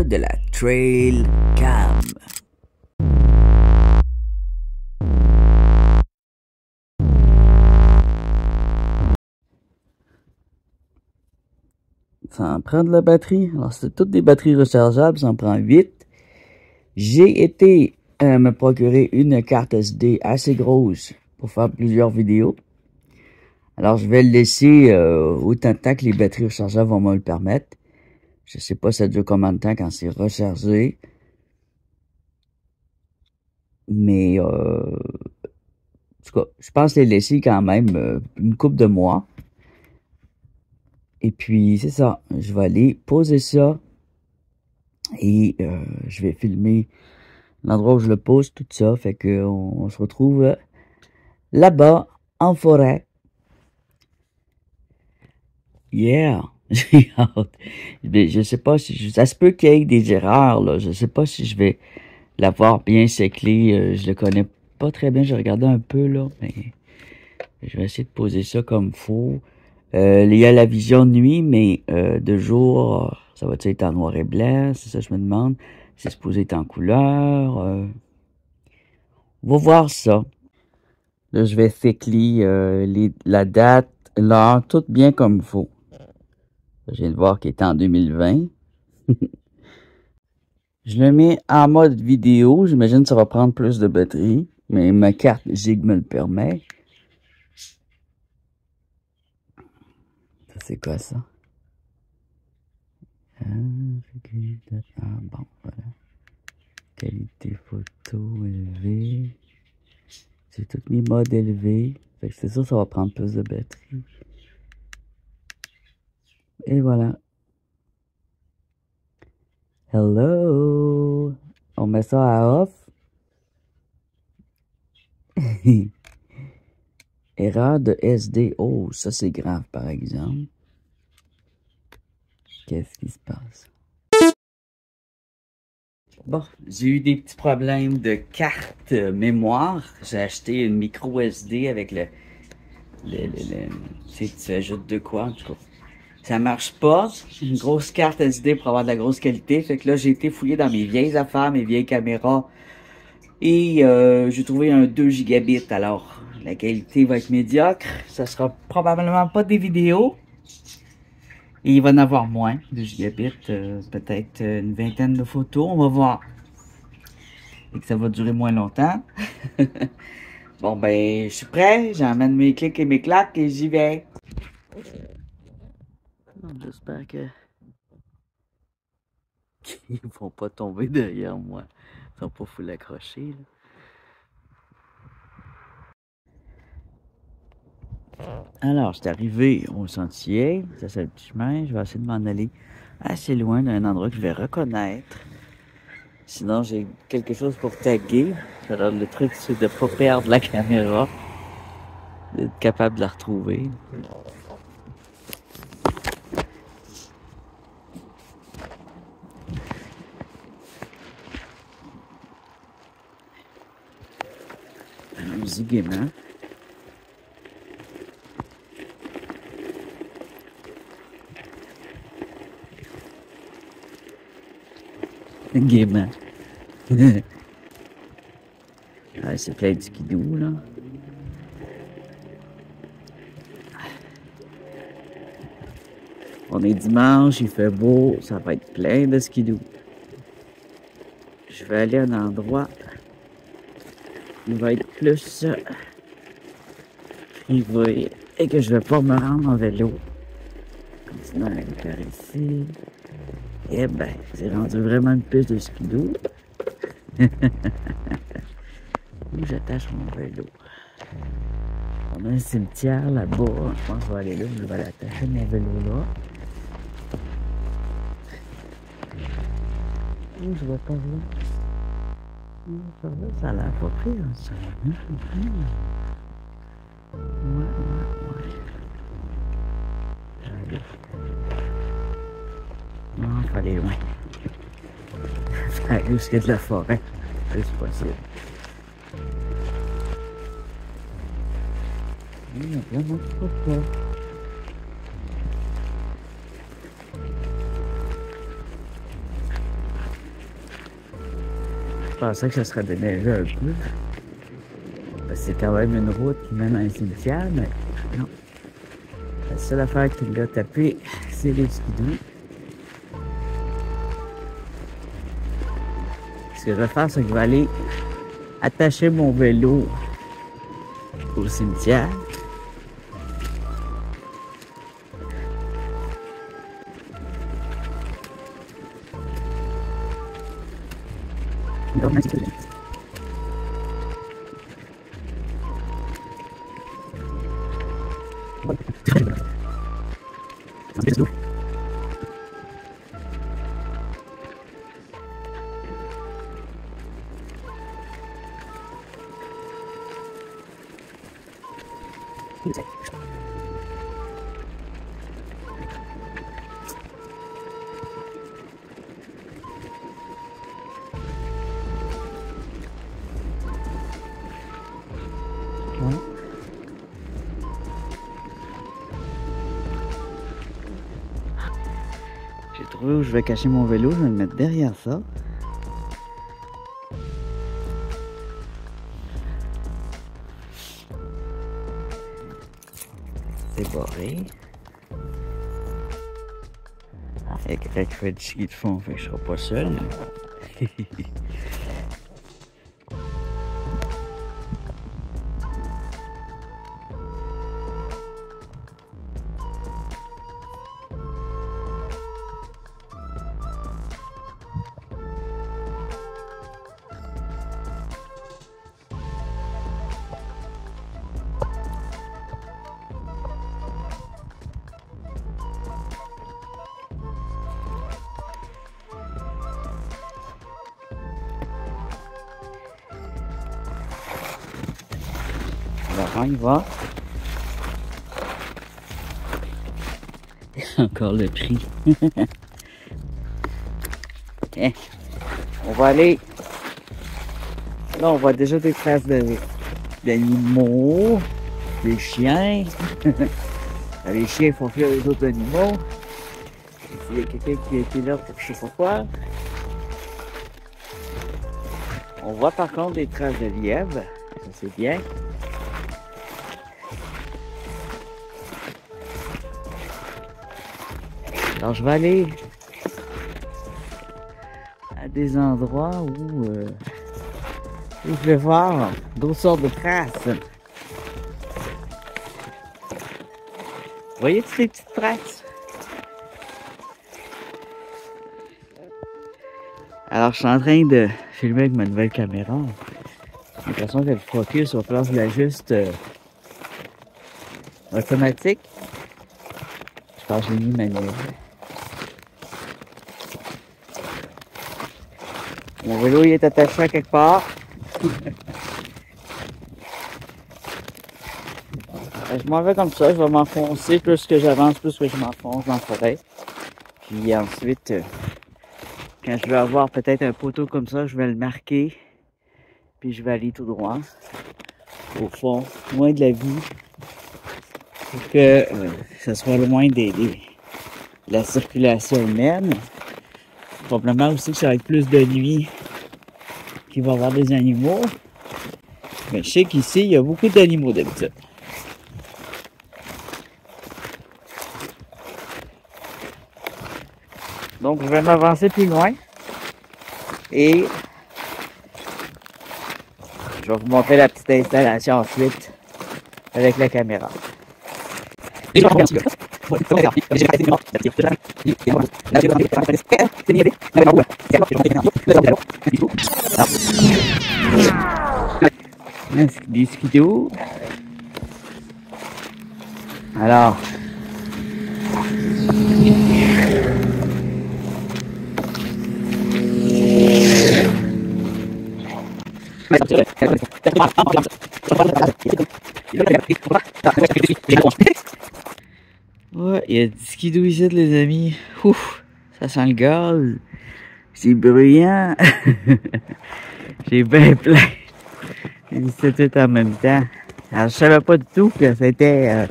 de la Trail Cam. Ça en prend de la batterie. Alors, c'est toutes des batteries rechargeables, ça en prend 8. J'ai été me procurer une carte SD assez grosse pour faire plusieurs vidéos. Alors, je vais le laisser autant de temps que les batteries rechargeables vont me le permettre. Je sais pas ça dure combien de temps quand c'est rechargé. Mais, en tout cas, je pense les laisser quand même une couple de mois. Et puis, c'est ça. Je vais aller poser ça. Et je vais filmer l'endroit où je le pose, tout ça. Fait que on se retrouve là-bas, en forêt. Yeah! J'ai hâte. Mais je sais pas si... ça se peut qu'il y ait des erreurs, là. Je sais pas si je vais l'avoir bien séclé. Je le connais pas très bien. J'ai regardé un peu, là. Mais je vais essayer de poser ça comme faut. Il y a la vision de nuit, mais de jour, ça va être en noir et blanc? C'est ça que je me demande. C'est supposé être en couleur. On va voir ça. Là, je vais sécler la date, l'heure, tout bien comme il faut. Je viens de voir qu'il est en 2020. Je le mets en mode vidéo. J'imagine que ça va prendre plus de batterie. Mais ma carte Zig me le permet. Ça, c'est quoi ça? Ah, bon, voilà. Qualité photo élevée. J'ai tous mes modes élevés. Fait que c'est sûr, ça va prendre plus de batterie. Et voilà. Hello! On met ça à off. Erreur de SD. Oh, ça c'est grave par exemple. Qu'est-ce qui se passe? Bon, j'ai eu des petits problèmes de carte mémoire. J'ai acheté une micro SD avec tu sais, tu ajoutes de quoi, en tout cas. Ça marche pas. Une grosse carte SD pour avoir de la grosse qualité. Fait que là, j'ai été fouillé dans mes vieilles affaires, mes vieilles caméras. Et j'ai trouvé un 2 gigabits. Alors, la qualité va être médiocre. Ça sera probablement pas des vidéos. Et il va en avoir moins, 2 gigabits. Peut-être une vingtaine de photos. On va voir. Et que ça va durer moins longtemps. Bon, ben, je suis prêt. J'emmène mes clics et mes claques et j'y vais. J'espère que qu'ils vont pas tomber derrière moi. Ils sont pas full accrochés, là. Alors, je suis arrivé au sentier. Ça, c'est le petit chemin. Je vais essayer de m'en aller assez loin d'un endroit que je vais reconnaître. Sinon, j'ai quelque chose pour taguer. Alors, le truc, c'est de pas perdre la caméra. D'être capable de la retrouver. Allons-y gaiement. Gaiement. Ah, c'est plein de skidoo, là. On est dimanche, il fait beau, ça va être plein de skidoo. Je vais aller à un endroit où il va être plus privé et que je vais pas me rendre en vélo. Continuons à aller par ici. Eh ben, c'est rendu vraiment une piste de skidoo. Où j'attache mon vélo. On a un cimetière là-bas. Je pense que je vais aller là, je vais aller attacher mon vélo là. Où je vais par là? Par là, ça a l'air pas pire, ça. Ouais. J'arrive. Non, il faut aller loin. Ça risque de la forêt. C'est possible. Il y a vraiment trop peur. Je pensais que ça serait déneigé un peu. C'est quand même une route qui mène à un cimetière, mais non. La seule affaire qui l'a tapé, c'est les skidoo. Ce que je vais faire, c'est que je vais aller attacher mon vélo au cimetière. J'ai trouvé où je vais cacher mon vélo, je vais le mettre derrière ça. C'est barré. Il y a quelqu'un qui fait du ski de fond, fait que je serai pas seul. Alors, on y va. Encore le prix. Okay. On va aller. Là, on voit déjà des traces d'animaux, des chiens. Les chiens font fuir les autres animaux. Il y a quelqu'un qui a été là pour je sais pas quoi. On voit par contre des traces de lièvre. Ça, c'est bien. Alors, je vais aller à des endroits où je vais voir d'autres sortes de traces. Vous voyez toutes ces petites traces? Alors, je suis en train de filmer avec ma nouvelle caméra. J'ai l'impression que le focus va falloir que je l'ajuste automatique. Je pense que j'ai mis manuel. Mon vélo il est attaché à quelque part. Je m'en vais comme ça, je vais m'enfoncer. Plus que j'avance, plus que je m'enfonce dans la forêt. Puis ensuite, quand je vais avoir peut-être un poteau comme ça, je vais le marquer. Puis je vais aller tout droit. Au fond, loin de la vie. Pour que ça soit loin de la circulation humaine. Probablement aussi que ça va être plus de nuit qu'il va y avoir des animaux. Mais je sais qu'ici, il y a beaucoup d'animaux d'habitude. Donc, je vais m'avancer plus loin. Et je vais vous montrer la petite installation ensuite avec la caméra. Des skidoo. Alors. Ouais, il y a du skidoo ici, les amis. Ouf, ça sent le gaz. C'est bruyant. J'ai bien plein. C'est tout en même temps. Alors, je savais pas du tout que c'était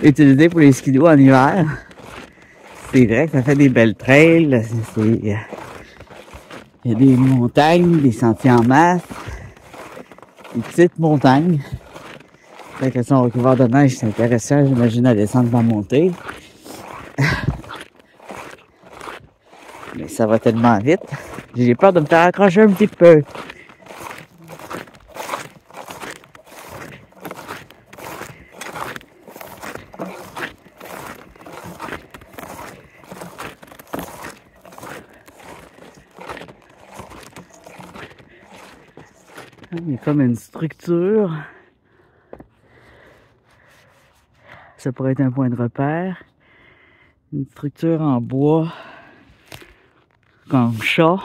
utilisé pour les skidoo en hiver. C'est vrai que ça fait des belles trails. Il y a des montagnes, des sentiers en masse, des petites montagnes. Fait que ça, recouvert de neige, c'est intéressant, j'imagine, à descendre la montée. Mais ça va tellement vite. J'ai peur de me faire accrocher un petit peu. Il y a comme une structure. Ça pourrait être un point de repère. Une structure en bois. Comme chat.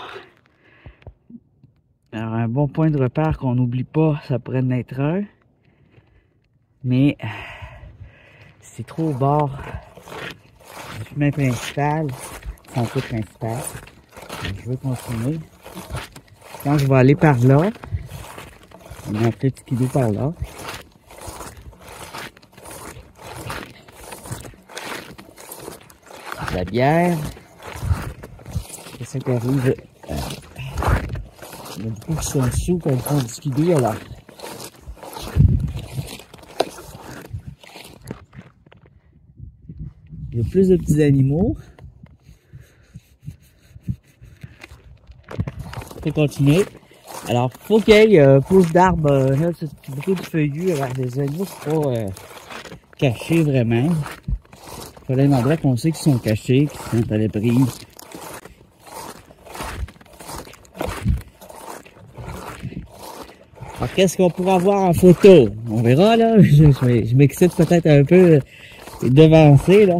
Alors un bon point de repère qu'on n'oublie pas, ça pourrait en être un. Mais c'est trop au bord du chemin principal. Sentier principal. Donc, je veux continuer. Quand je vais aller par là, on a un petit skidoo par là. La bière. C'est ça qui arrive. Il y a beaucoup qui sont sous quand ils font du skidoo alors. Il y a plus de petits animaux. Je vais continuer. Alors, faut qu'il y ait plus d'arbres, beaucoup de feuillus. Alors, les animaux, c'est pas caché vraiment. Il faut aller à un endroit qu'on sait qu'ils sont cachés, qu'ils sont à l'abri. Alors, qu'est-ce qu'on pourra voir en photo? On verra, là. Je m'excite peut-être un peu devancé, là.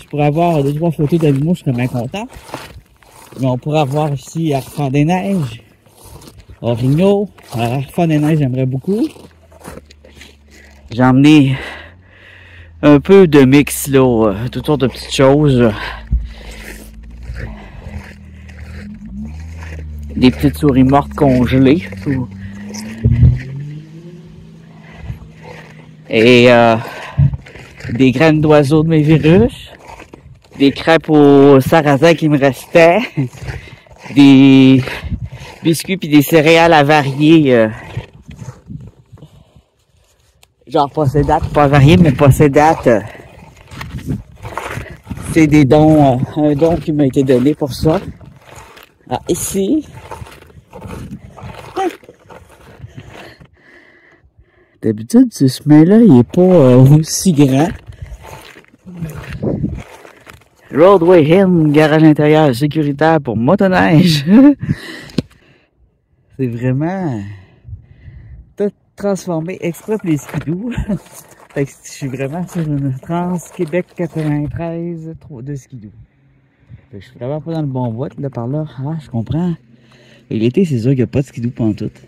Je pourrais avoir 2-3 photos d'animaux, je serais bien content. Mais on pourra voir ici Arfan des Neiges, Origno. Alors, Arfan des Neiges, j'aimerais beaucoup. J'ai emmené un peu de mix, là, toutes sortes de petites choses. Des petites souris mortes congelées. Et des graines d'oiseaux de mes virus. Des crêpes au sarrasin qui me restaient. Des biscuits puis des céréales avariées. Genre possédate, pas avariées, mais possédate. C'est des dons, un don qui m'a été donné pour ça. Alors ici, d'habitude ce chemin-là, il est pas aussi grand. Roadway Hill, garage intérieur sécuritaire pour motoneige. C'est vraiment tout transformé exprès pour les skidoo. Fait que je suis vraiment sur une Trans-Québec 93 de skidoo. Fait que je suis vraiment pas dans le bon boîte là par là. Ah, je comprends. Et l'été, c'est sûr qu'il n'y a pas de skidoo pantoute.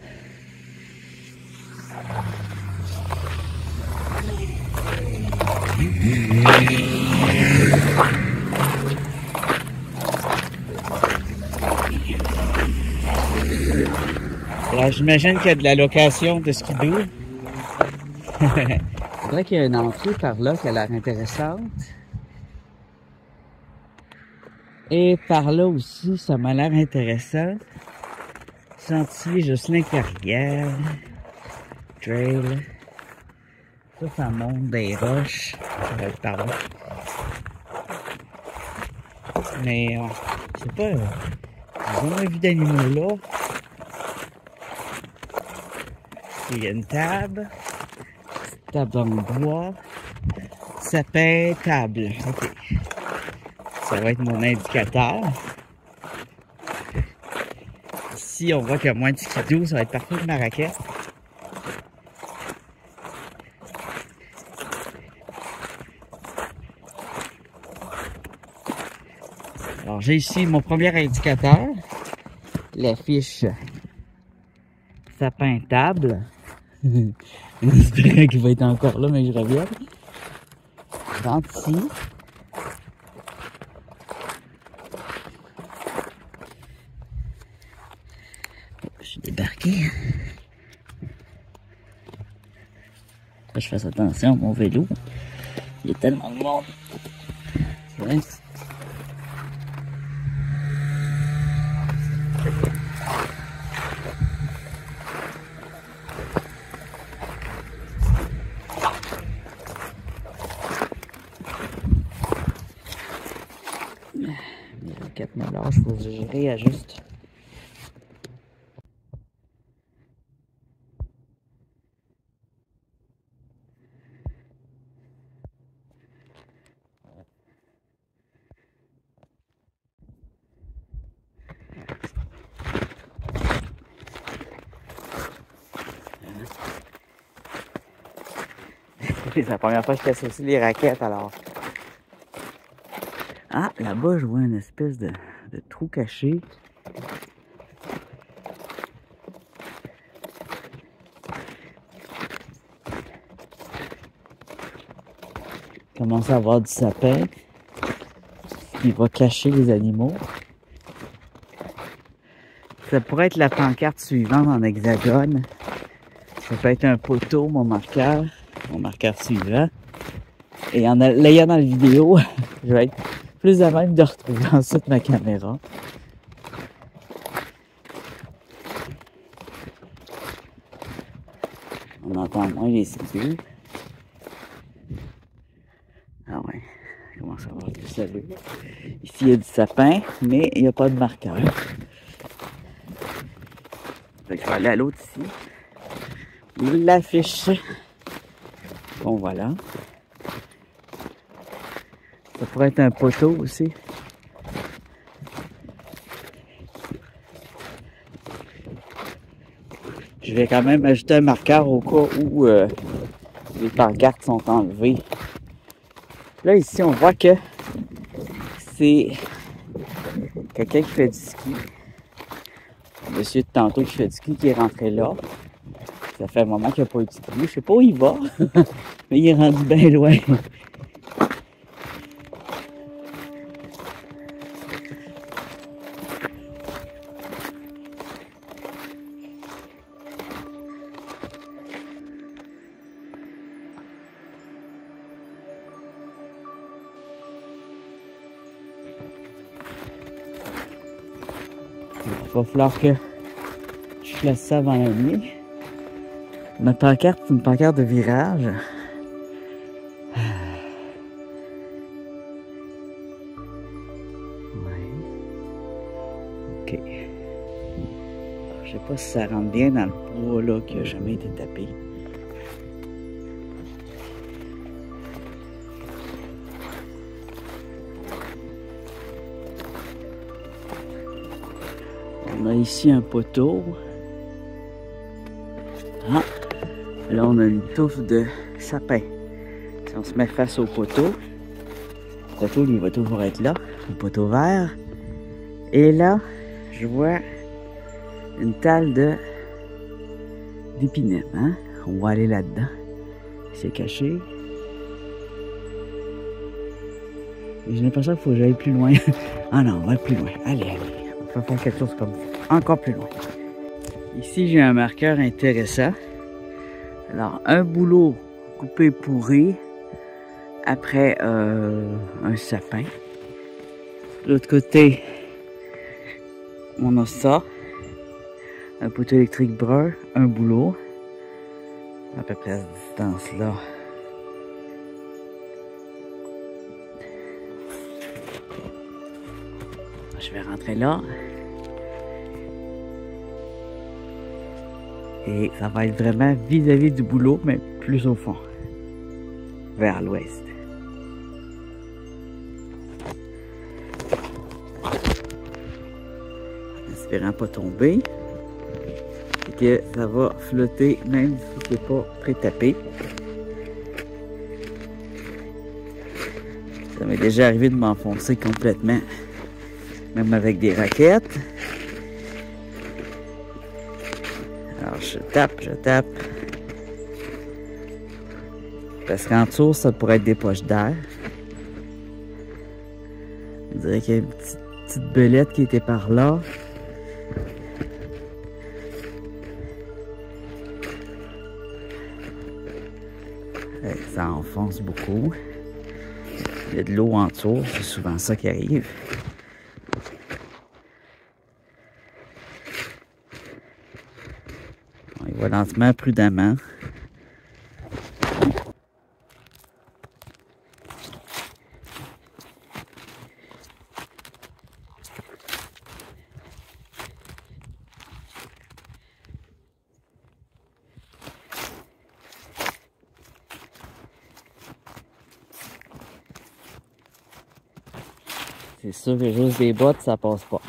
Alors, j'imagine qu'il y a de la location de skidoo. Il faudrait qu'il y ait une entrée par là qui a l'air intéressante. Et par là aussi, ça m'a l'air intéressant. Sentier Jocelyn-Carrière. Trail. Ça monte des roches. Ça va être par là. Mais, je sais pas, j'ai jamais vu d'animaux là. Il y a une table en bois, sapin, table. Ok. Ça va être mon indicateur. Ici, on voit qu'il y a moins de skidoo, ça va être parfait pour ma raquette. Alors, j'ai ici mon premier indicateur, l'affiche sapin, table. J'espère qu'il va être encore là, mais je reviens. Je rentre ici. Je suis débarqué. Faut que je fasse attention à mon vélo. Il y a tellement de monde. Ouais. marche, faut que je réajuste. C'est la première fois que je t'associe les raquettes alors. Ah, là-bas, je vois une espèce de trou caché. Commence à avoir du sapin qui va cacher les animaux. Ça pourrait être la pancarte suivante en hexagone. Ça peut être un poteau, mon marqueur suivant. Et en l'ayant dans la vidéo, je vais être plus à même de retrouver ensuite ma caméra. On entend moins les skis. Ah ouais, je commence à avoir du salut. Ici, il y a du sapin, mais il n'y a pas de marqueur. Fait que je vais aller à l'autre ici. Il l'affiche. Bon, voilà. Ça pourrait être un poteau aussi. Je vais quand même ajouter un marqueur au cas où les pancartes sont enlevées. Là, ici, on voit que c'est quelqu'un qui fait du ski. Le monsieur de tantôt qui fait du ski qui est rentré là. Ça fait un moment qu'il n'a pas eu de ski. Je sais pas où il va, mais il est rendu bien loin. Il va falloir que je place ça avant la nuit. Ma pancarte, c'est une pancarte de virage. Ouais. Ok. Alors, je sais pas si ça rentre bien dans le bois là qui a jamais été tapé. On a ici un poteau. Ah, là on a une touffe de sapin. Si on se met face au poteau, le poteau lui va toujours être là, le poteau vert. Et là, je vois une talle d'épinette. Hein? On va aller là-dedans. C'est caché. Et j'ai l'impression qu'il faut que j'aille plus loin. Ah non, on va aller plus loin. Allez, allez. On va faire quelque chose comme ça. Encore plus loin. Ici, j'ai un marqueur intéressant. Alors, un bouleau coupé pourri après un sapin. De l'autre côté, on a ça. Un poteau électrique brun, un bouleau. À peu près à cette distance-là. Je vais rentrer là. Et ça va être vraiment vis-à-vis du boulot, mais plus au fond. Vers l'ouest. En espérant pas tomber. Et que ça va flotter même si c'est pas pré-tapé. Ça m'est déjà arrivé de m'enfoncer complètement. Même avec des raquettes. Alors je tape. Parce qu'en dessous, ça pourrait être des poches d'air. On dirait qu'il y a une petite belette qui était par là. Et ça enfonce beaucoup. Il y a de l'eau en dessous, c'est souvent ça qui arrive. On y va lentement, prudemment. C'est sûr que juste des bottes, ça passe pas.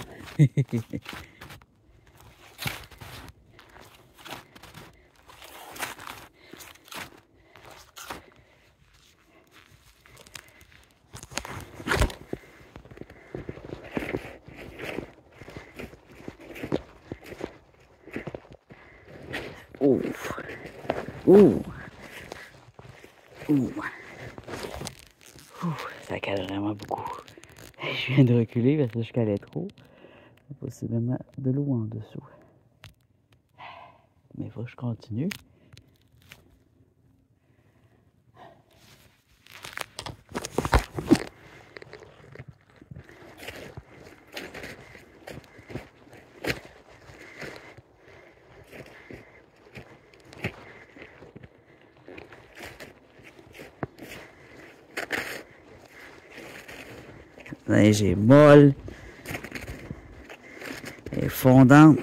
Ouh. Ouh. Ouh. Ouh. Ça cale vraiment beaucoup. Je viens de reculer parce que je calais trop. Il y a possiblement de l'eau en dessous. Mais il faut que je continue. La neige est molle. Elle est fondante.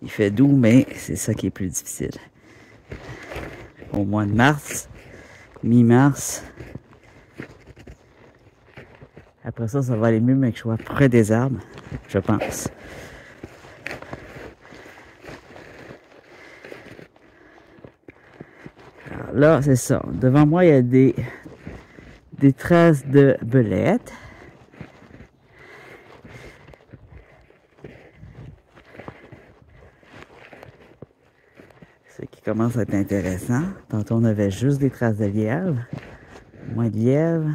Il fait doux, mais c'est ça qui est plus difficile. Au mois de mars, mi-mars. Après ça, ça va aller mieux, mais que je sois près des arbres, je pense. Alors là, c'est ça. Devant moi, il y a des traces de belettes. Ce qui commence à être intéressant. Tantôt, on avait juste des traces de lièvre. Moins de lièvre.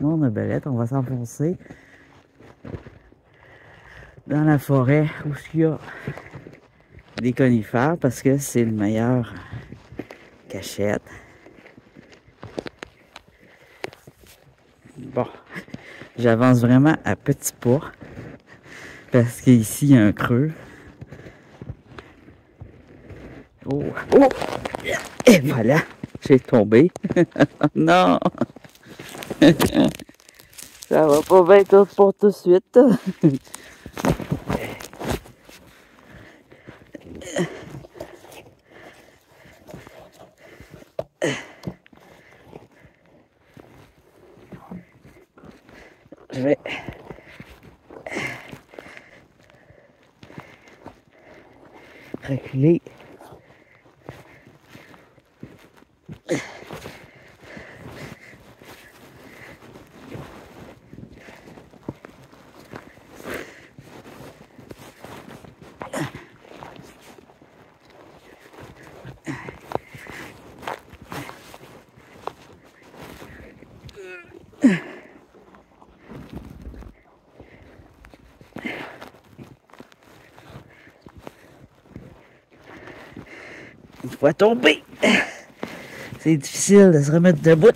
Moins de belettes. On va s'enfoncer dans la forêt où il y a des conifères parce que c'est le meilleur cachette. Bon, j'avance vraiment à petits pas parce qu'ici, il y a un creux. Oh, oh! Et voilà, j'ai tombé. Non! Ça va pas bien tout pour tout de suite. Je vais reculer. Une fois tombé, c'est difficile de se remettre debout.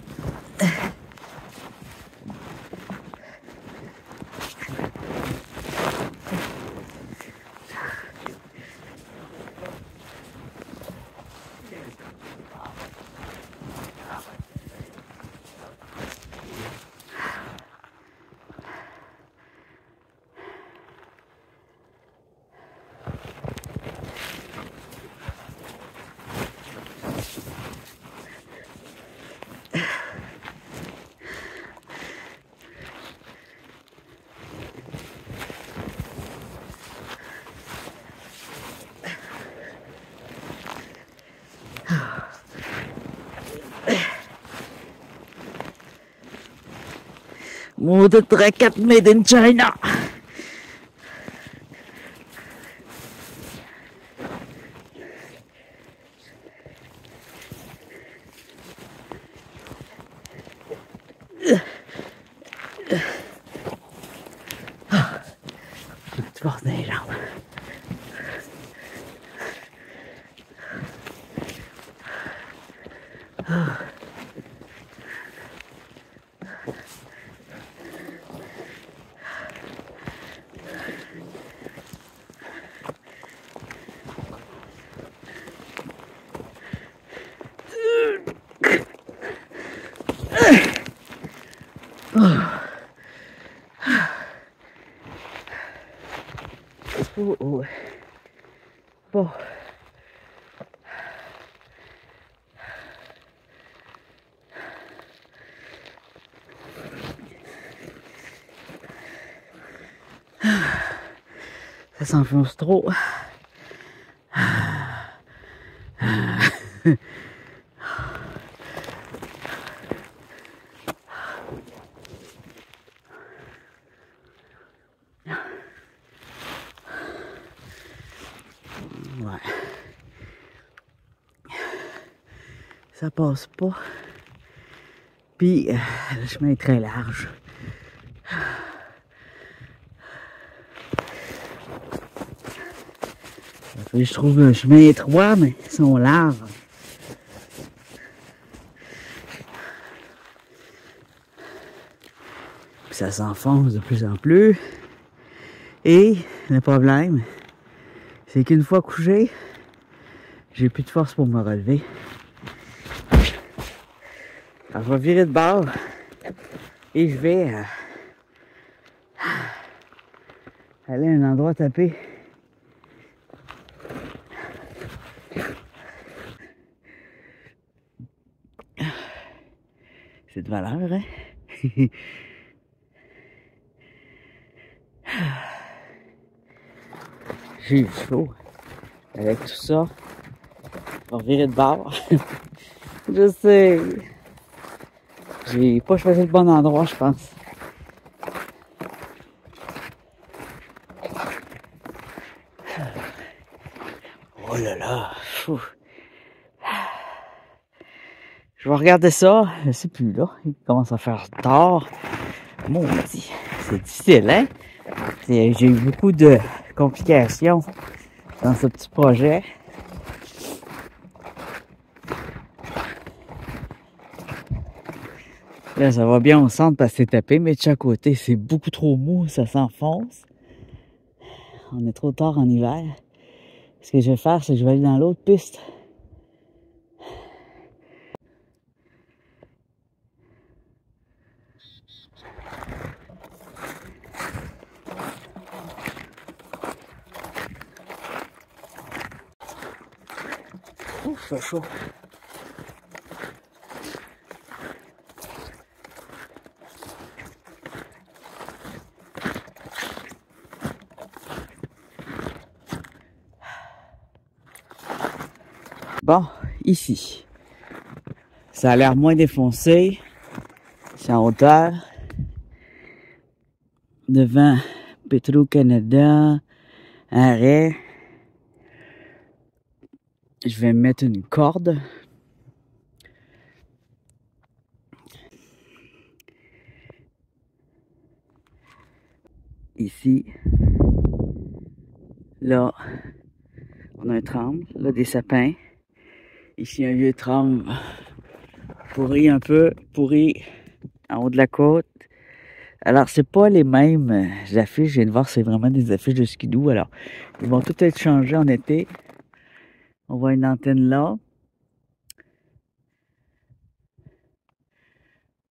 Maudite raquette made in China. Tu portes les jambes. Oh. Bon. Ça s'enfonce trop. Ouais. Ça passe pas. Puis, le chemin est très large. Je trouve le chemin étroit, mais ils sont larges. Puis ça s'enfonce de plus en plus. Et le problème, c'est qu'une fois couché, j'ai plus de force pour me relever. Alors, je vais virer de bord et je vais aller à un endroit tapé. C'est de valeur, hein? J'ai eu chaud avec tout ça. Je vais virer de bord. Je sais. J'ai pas choisi le bon endroit, je pense. Oh là là. Fou. Je vais regarder ça. Je sais plus là. Il commence à faire tard. Maudit. C'est difficile, hein? J'ai eu beaucoup de complications dans ce petit projet. Là, ça va bien au centre parce que c'est tapé, mais de chaque côté, c'est beaucoup trop mou, ça s'enfonce. On est trop tard en hiver. Ce que je vais faire, c'est que je vais aller dans l'autre piste. Ouf, c'est chaud. Bon, ici. Ça a l'air moins défoncé. C'est en hauteur. Devant Petro-Canada. Arrêt. Je vais mettre une corde. Ici. Là, on a un tremble. Là, des sapins. Ici, un vieux tremble. Pourri un peu. Pourri en haut de la côte. Alors, c'est pas les mêmes affiches. Je viens de voir, c'est vraiment des affiches de skidoo. Alors, ils vont tout être changés en été. On voit une antenne là.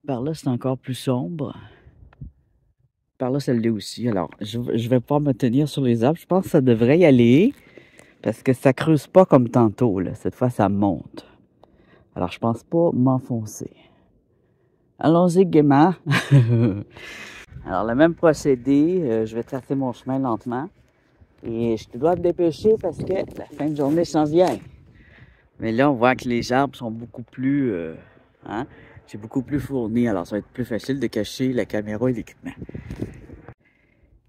Par là, c'est encore plus sombre. Par là, celle-là aussi. Alors, je vais pas me tenir sur les arbres. Je pense que ça devrait y aller. Parce que ça creuse pas comme tantôt, là. Cette fois, ça monte. Alors, je pense pas m'enfoncer. Allons-y gaiement. Alors, le même procédé. Je vais tracer mon chemin lentement. Et je dois me dépêcher parce que la fin de journée s'en vient. Mais là, on voit que les arbres sont beaucoup plus... hein? C'est beaucoup plus fourni. Alors, ça va être plus facile de cacher la caméra et l'équipement.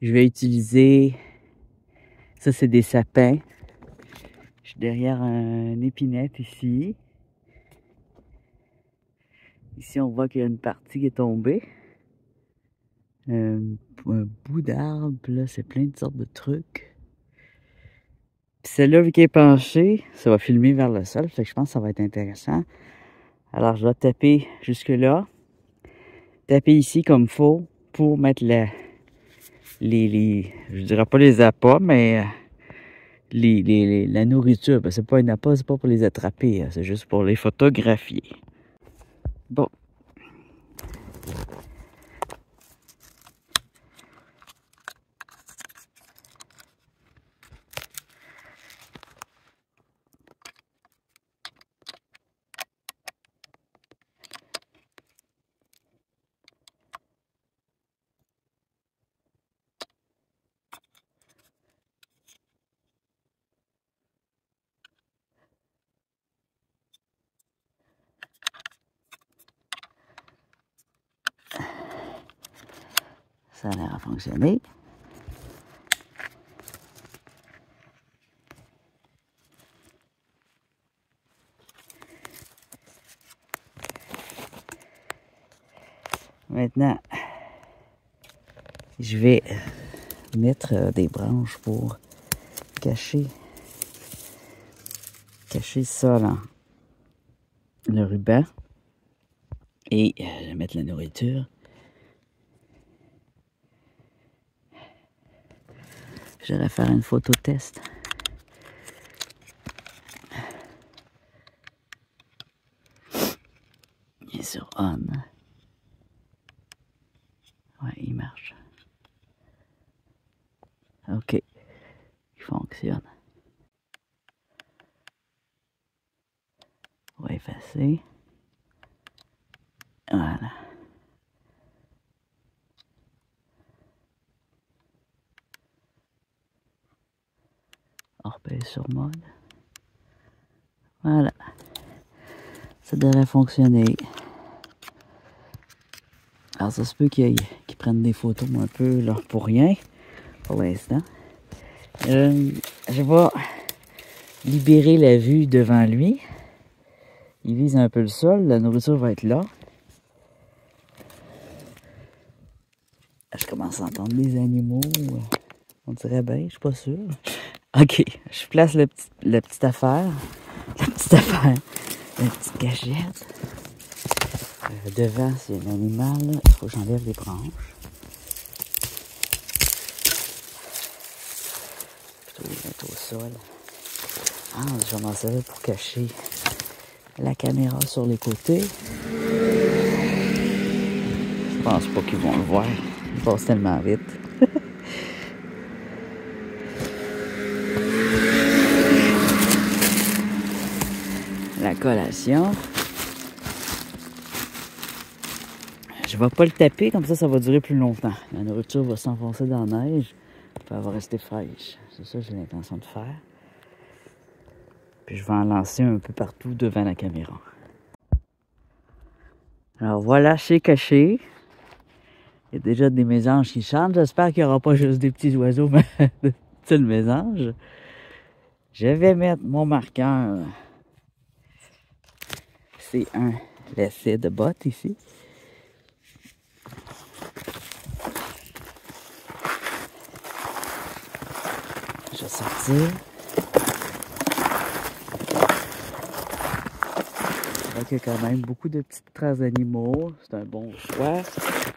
Je vais utiliser... Ça, c'est des sapins. Je suis derrière une épinette ici. Ici, on voit qu'il y a une partie qui est tombée. Un bout d'arbre, là, c'est plein de sortes de trucs. Puis celle-là, vu qu'elle est penchée, ça va filmer vers le sol, fait que je pense que ça va être intéressant. Alors, je vais taper jusque-là. Taper ici comme il faut pour mettre je dirais pas les appâts, mais la nourriture. Ben, c'est pas un appât, c'est pas pour les attraper, c'est juste pour les photographier. Bon. Ça a l'air à fonctionner. Maintenant, je vais mettre des branches pour cacher ça là, le ruban. Et je vais mettre la nourriture. Je vais faire une photo test. Il est sur on. Ouais, il marche. Ok, il fonctionne. On va effacer. Voilà. On repère sur mode. Voilà. Ça devrait fonctionner. Alors ça se peut qu'ils prennent des photos un peu là, pour rien, pour l'instant. Je vais libérer la vue devant lui. Il vise un peu le sol, la nourriture va être là. Je commence à entendre des animaux. On dirait bien, je suis pas sûr. Ok, je place la petite affaire. La petite cachette. Devant, c'est un animal. Il faut que j'enlève les branches. Je vais mettre au sol. Ah, je vais m'en servir pour cacher la caméra sur les côtés. Je pense pas qu'ils vont le voir. Il passe tellement vite. La collation. Je vais pas le taper, comme ça va durer plus longtemps. La nourriture va s'enfoncer dans la neige, puis elle va rester fraîche. C'est ça que j'ai l'intention de faire. Puis je vais en lancer un peu partout devant la caméra. Alors voilà, c'est caché. Il y a déjà des mésanges qui chantent. J'espère qu'il n'y aura pas juste des petits oiseaux, mais de petites mésanges. Je vais mettre mon marqueur. C'est un lacet de botte ici. Je vais sortir. Il y a quand même beaucoup de petites traces d'animaux. C'est un bon choix.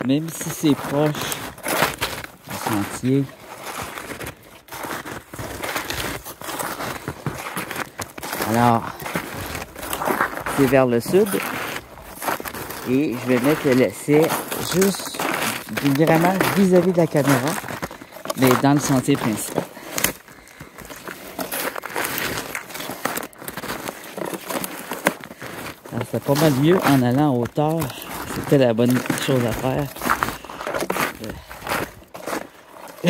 Même si c'est proche du sentier. Alors, c'est vers le sud. Et je vais mettre le lacet juste vraiment vis-à-vis de la caméra, mais dans le sentier principal. Alors, c'est pas mal mieux en allant en hauteur. C'était la bonne chose à faire. Je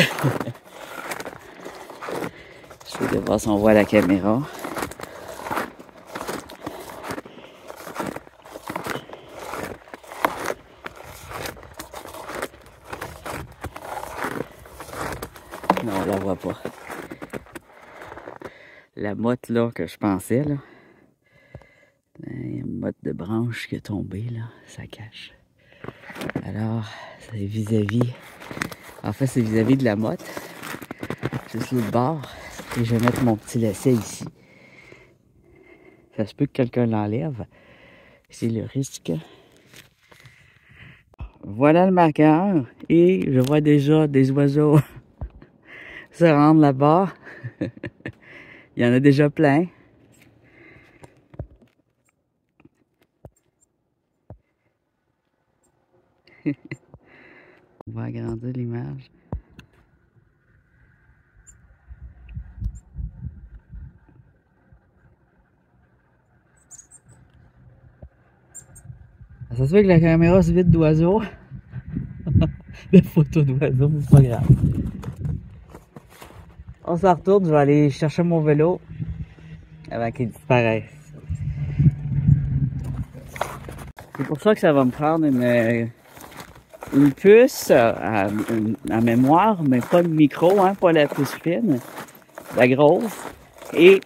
vais voir si on voit la caméra. Non, on la voit pas. La motte là que je pensais là. Une motte de branche qui est tombée là, ça cache. Alors, c'est vis-à-vis. En fait, c'est vis-à-vis de la motte. Juste l'autre bord. Et je vais mettre mon petit lacet ici. Ça se peut que quelqu'un l'enlève. C'est le risque. Voilà le marqueur. Et je vois déjà des oiseaux se rendre là-bas. Il y en a déjà plein. On va agrandir l'image. Ça se fait que la caméra se vide d'oiseaux. Des photos d'oiseaux, mais c'est pas grave. On s'en retourne, je vais aller chercher mon vélo avant qu'il disparaisse. C'est pour ça que ça va me prendre une une puce à mémoire, mais pas de micro, hein, pas la puce fine, la grosse. Et il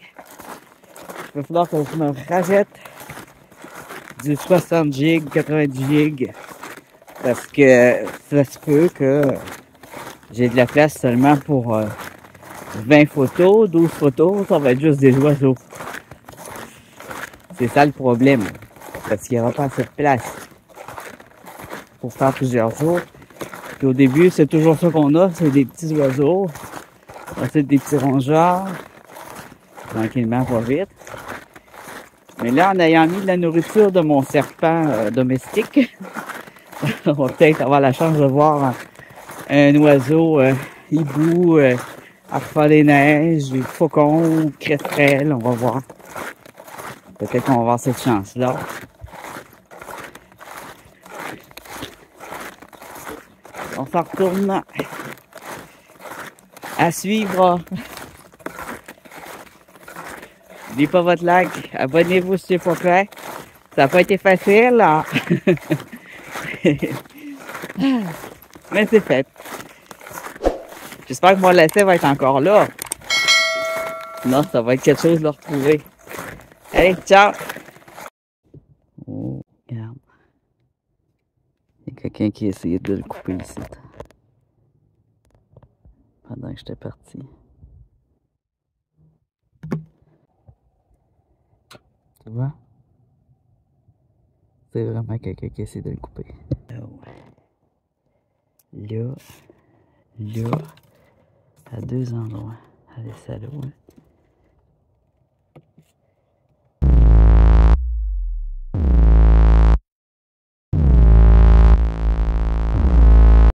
va falloir que je me rachète du 60 gigs, 90 gigs, parce que ça se peut que j'ai de la place seulement pour 20 photos, 12 photos, ça va être juste des oiseaux. C'est ça le problème, parce qu'il n'y aura pas assez de place pour faire plusieurs jours. Puis au début, c'est toujours ça qu'on a, c'est des petits oiseaux, ensuite des petits rongeurs, tranquillement, pas vite. Mais là, en ayant mis de la nourriture de mon serpent domestique, on va peut-être avoir la chance de voir un oiseau hibou, harpon des neiges, des faucons, créterelles, on va voir. Peut-être qu'on va avoir cette chance-là. On s'en retourne à suivre. N'oubliez pas votre like, abonnez-vous si c'est pas fait. Ça n'a pas été facile, là. Mais c'est fait. J'espère que mon lacet va être encore là. Sinon, ça va être quelque chose de le retrouver. Allez, ciao! Oh, regarde. Il y a quelqu'un qui a essayé de le couper ici. Pendant que j'étais parti. Tu vois? C'est vraiment quelqu'un qui essaie de le couper. Là, à deux endroits. Allez, salaud, hein.